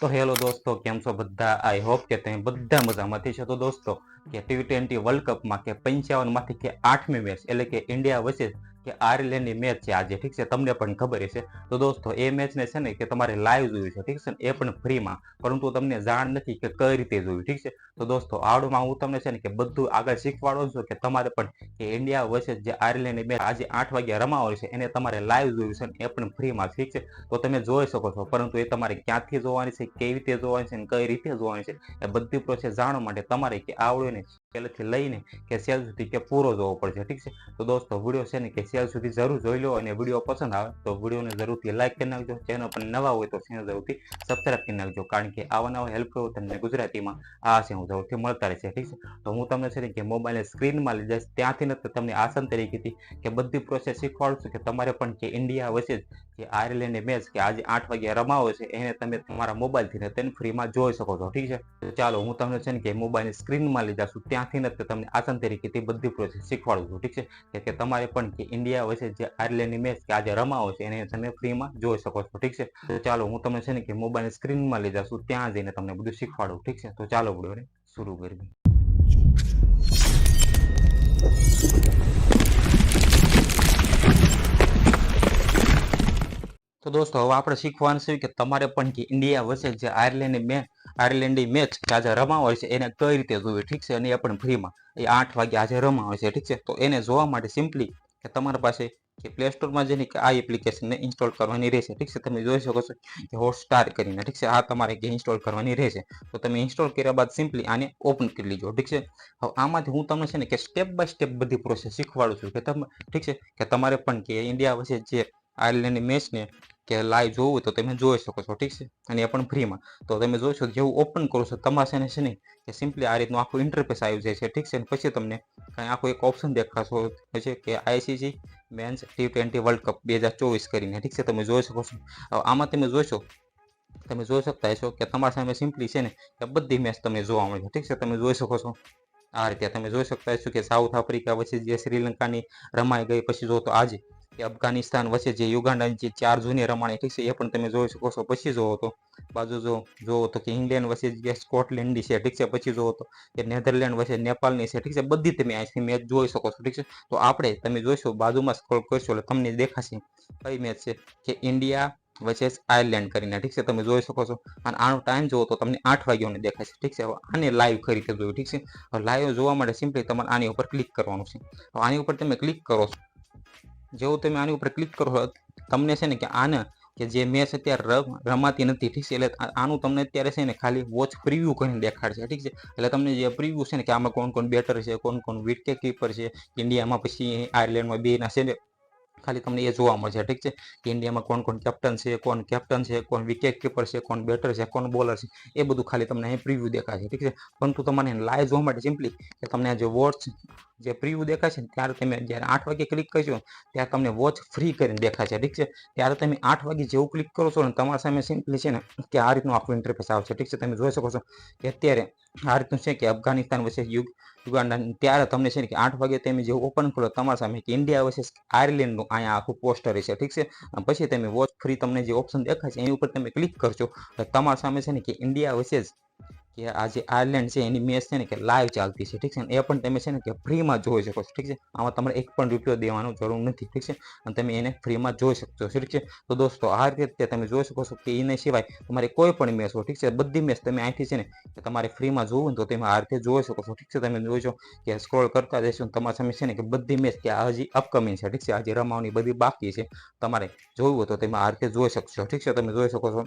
તો હેલો દોસ્તો, કેમ છો બધા? આઈ હોપ કે તમે બધા મજામાંથી છો. તો દોસ્તો, કે T20 વર્લ્ડ કપમાં કે 55 માંથી કે 8મી મેચ એટલે કે ઇન્ડિયા વર્સેસ કે આયર્લેન્ડની મેચ છે આજે, ઠીક છે. તમને પણ ખબર હશે. તો દોસ્તો, એ મેચને છે ને કે તમારે લાઈવ જોયું છે, ઠીક છે, એ પણ ફ્રીમાં, પરંતુ તમને જાણ નથી કે કઈ રીતે જોયું, ઠીક છે. તો દોસ્તો, આવડમાં હું તમને છે ને કે બધું આગળ શીખવાડું છું કે તમારે પણ કે ઇન્ડિયા વર્સેસ જે આયર્લેન્ડની મેચ આજે 8 વાગે રમાવાની છે એને તમારે લાઈવ જોયું છે ને એ પણ ફ્રીમાં, ઠીક છે. તો તમે જોઈ શકો છો, પરંતુ એ તમારે ક્યાંથી જોવાની છે, કેવી રીતે જોવાની છે અને કઈ રીતે જોવાની છે, એ બધી પ્રોસેસ જાણવા માટે તમારે કે આવડે ને પહેલેથી લઈને કે સેલ સુધી કે પૂરો જોવો પડશે, ઠીક છે. તો દોસ્તો, વિડીયો છે ને કે સેલ સુધી જરૂર જોઈ લો, અને વિડીયો પસંદ આવે તો વિડીયોને જરૂરથી લાઈક કરી નાખજો. ચેનલ પર નવા હોય તો ચેનલ જરૂરથી સબસ્ક્રાઈબ કરી નાખજો, કારણ કે આવા નવા હેલ્પફુલ તમને ગુજરાતીમાં આ છે હું જરૂરથી મળતા રહેશે, ઠીક છે. તો હું તમને છે ને કે મોબાઈલને સ્ક્રીનમાં લઈ જઈશ, ત્યાંથી નથી તમને આસાન તરીકેથી કે બધી પ્રોસેસ શીખવાડું છું કે તમારે પણ કે ઇન્ડિયા વર્સેસ કે આયર્લેન્ડની મેચ કે આજે 8 વાગે રમાવો છે એને તમે તમારા મોબાઈલથી તેને ફ્રીમાં જોઈ શકો છો, ઠીક છે. તો ચાલો હું તમને છે ને કે મોબાઈલની સ્ક્રીનમાં લઈ જાશું, ત્યાંથી નથી તમને આસાન તરીકેથી બધી પ્રોસેસ શીખવાડું છું, ઠીક છે. કે તમારે પણ કે ઇન્ડિયા વર્સેસ જે આયર્લેન્ડની મેચ કે આજે રમાવો છે એને તમે ફ્રીમાં જોઈ શકો છો, ઠીક છે. તો ચાલો હું તમને છે ને કે મોબાઈલની સ્ક્રીનમાં લઈ જાશું, ત્યાં જઈને તમને બધું શીખવાડું, ઠીક છે. તો ચાલો વિડીયોને શરૂ કરીએ. તો દોસ્તો, હવે આપણે શીખવાનું છે કે તમારે પણ કે ઇન્ડિયા વર્સેસ જે આયર્લેન્ડની મેચ કે આજે રમાવા છે એને કઈ રીતે જોવી, ઠીક છે. અને એ પણ ફ્રીમાં એ 8 વાગે આજે રમાવા છે, ઠીક છે. તો એને જોવા માટે સિમ્પલી કે તમારી પાસે કે પ્લે સ્ટોરમાં જઈને કે આ એપ્લિકેશનને ઇન્સ્ટોલ કરવાની રહેશે, ઠીક છે. તમે જોઈ શકો છો કે હોટસ્ટાર કરીને, ઠીક છે. આ તમારે કે ઇન્સ્ટોલ કરવાની રહેશે. તો તમે ઇન્સ્ટોલ કર્યા બાદ સિમ્પલી આને ઓપન કરી લીજો, ઠીક છે. હવે આમાંથી હું તમને છે ને કે સ્ટેપ બાય સ્ટેપ બધી પ્રોસેસ શીખવાડું છું કે તમે, ઠીક છે, કે તમારે પણ કે ઇન્ડિયા વર્સેસ જે આયર્લેન્ડની મેચને કે લાઈવ જોવું હોય તો તમે જોઈ શકો છો, ઠીક છે. અને એ પણ ફ્રીમાં. તો તમે જોશો જેવું ઓપન કરો છો તમારે છે ને કે સિમ્પલી આ રીતનું આખું ઇન્ટરફેસ આવી જાય છે, ઠીક છે. પછી તમને આખું એક ઓપ્શન દેખાશો છે કે ICC men's T20 world cup 2024 કરીને, ઠીક છે. તમે જોઈ શકો છો. આમાં તમે જોશો, તમે જોઈ શકતા હશો કે તમારા સામે સિમ્પલી છે ને કે બધી મેચ તમને જોવા મળે છે, ઠીક છે. તમે જોઈ શકો છો આ રીતે. તમે જોઈ શકતા હશો કે સાઉથ આફ્રિકા વચ્ચે જે શ્રીલંકાની રમાઈ ગઈ, પછી જો તો આજે કે અફઘાનિસ્તાન વચ્ચે જે યુગાન્ડાની જે 4 જૂની રમાણી, ઠીક છે, એ પણ તમે જોઈ શકો છો. પછી જોવો તો બાજુ જોવો તો કે ઇંગ્લેન્ડ વચ્ચે જે સ્કોટલેન્ડની છે, ઠીક છે. પછી જોવો તો કે નેધરલેન્ડ વચ્ચે નેપાળની છે, ઠીક છે. બધી તમે અહીંથી મેચ જોઈ શકો છો, ઠીક છે. તો આપણે તમે જોઈશો બાજુમાં સ્ક્રોલ કરશો એટલે તમને દેખાશે કઈ મેચ છે કે ઇન્ડિયા વર્સેસ આયર્લેન્ડ કરીને, ઠીક છે. તમે જોઈ શકો છો. અને આનો ટાઈમ જોવો તો તમને 8 વાગ્યાનો દેખાશે, ઠીક છે. હવે આને લાઈવ કઈ રીતે જોયું, ઠીક છે. હવે લાઈવ જોવા માટે સિમ્પલી તમારે આની ઉપર ક્લિક કરવાનું છે. આની ઉપર તમે ક્લિક કરો છો, જેવું તમે આની ઉપર ક્લિક કરો તમને છે ને કે આને કે જે મેચ અત્યારે રમાતી નથી, ઠીક છે. એટલે આનું તમને અત્યારે છે ને ખાલી વોચ પ્રિવ્યુ કરીને દેખાડશે, ઠીક છે. એટલે તમને જે પ્રિવ્યુ છે ને કે આમાં કોણ કોણ બેટર છે, કોણ વિકેટ કીપર છે, ઇન્ડિયામાં પછી આયર્લેન્ડમાં બે ના છે ને ખાલી તમને એ જોવા મળશે, ઠીક છે. કે ઇન્ડિયામાં કોણ કેપ્ટન છે, કોણ વિકેટ કીપર છે, કોણ બેટર છે, કોણ બોલર છે, એ બધું ખાલી તમને અહીં પ્રિવ્યુ દેખાશે, ઠીક છે. પરંતુ તમારે લાઈવ જોવા માટે સિમ્પલી કે તમને જે વોચ જે પ્રિવ્યુ દેખાશે ને ત્યારે તમે જ્યારે 8 વાગે ક્લિક કરશો ત્યારે તમને વોચ ફ્રી કરીને દેખાશે, ઠીક છે. ત્યારે તમે 8 વાગે જેવું ક્લિક કરો છો ને તમારા સામે સિમ્પલી છે ને કે આ રીતનું આખું ઇન્ટરફેસ આવશે, ઠીક છે. તમે જોઈ શકો છો કે અત્યારે આ રીતનું છે કે અફઘાનિસ્તાન વચ્ચે યુગાન્ડા, ત્યારે તમને છે ને કે 8 વાગે તમે જે ઓપન કરો તમારા સામે કે ઇન્ડિયા વર્સેસ આયર્લેન્ડનું અહીંયા આખું પોસ્ટર છે, ઠીક છે. પછી તમે વોચ ફ્રી તમને જે ઓપ્શન દેખાય છે એની ઉપર તમે ક્લિક કરશો તો તમારા સામે છે ને કે ઇન્ડિયા વર્સેસ કે આ જે આયર્લેન્ડ છે એની મેચ છે ને કે લાઈવ ચાલતી છે, ઠીક છે. એ પણ તમે છે ને કે ફ્રીમાં જોઈ શકો છો, ઠીક છે. આમાં તમારે એક પણ રૂપિયો દેવાનો જરૂર નથી, ઠીક છે. અને તમે એને ફ્રીમાં જોઈ શકશો, ઠીક છે. તો દોસ્તો, આ રીતે તમે જોઈ શકો છો કે એને સિવાય તમારે કોઈ પણ મેચ હોય, ઠીક છે, બધી મેચ તમે અહીંથી છે ને કે તમારે ફ્રીમાં જોવું તો તમે આ રીતે જોઈ શકો છો, ઠીક છે. તમે જોઈશો કે સ્ક્રોલ કરતા જશો તમારા સામે છે ને કે બધી મેચ કે હજી અપકમિંગ છે, ઠીક છે. આજે રમાવાની બધી બાકી છે. તમારે જોવું હોય તો તમે આ રીતે જોઈ શકશો, ઠીક છે. તમે જોઈ શકો છો.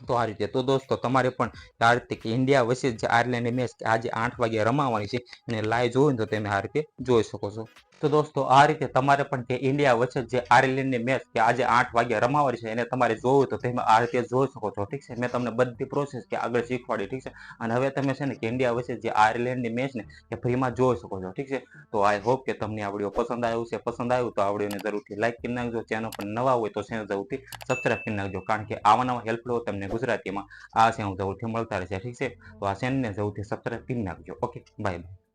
તો આ રીતે. તો દોસ્તો, તમારે પણ આ રીતે કે ઇન્ડિયા વર્સેસ જે આયર્લેન્ડની મેચ કે આજે 8 વાગે રમાવાની છે અને લાઈવ જોવું તો તમે આ રીતે જોઈ શકો છો. તો દોસ્તો, આ રીતે તમારે પણ કે ઇન્ડિયા વર્સેસ જે આયર્લેન્ડની મેચ કે આજે 8 વાગે રમાવાની છે એને તમારે જોવું તો તમે આ રીતે જોઈ શકો છો, ઠીક છે. મેં તમને બધી પ્રોસેસ કે આગળ શીખવાડી, ઠીક છે. અને હવે તમે છે ને કે ઇન્ડિયા વર્સેસ જે આયર્લેન્ડની મેચ ને કે ફ્રીમાં જોઈ શકો છો, ઠીક છે. તો આઈ હોપ કે તમને આ વિડીયો પસંદ આવ્યું છે. પસંદ આવ્યું તો આ વિડીયોને જરૂરથી લાઈક કરી નાખજો. ચેનલ પર નવા હોય તો ચેનલ જરૂરથી સબસ્ક્રાઈબ કરી નાખજો, કારણ કે આવા નવા હેલ્પફુલ તમને ગુજરાતીમાં આ છે હું જરૂરથી મળતા રહેશે, ઠીક છે. તો આ ચેનલને જરૂરથી સબસ્ક્રાઈબ કરી નાખજો. Okay, bye bye.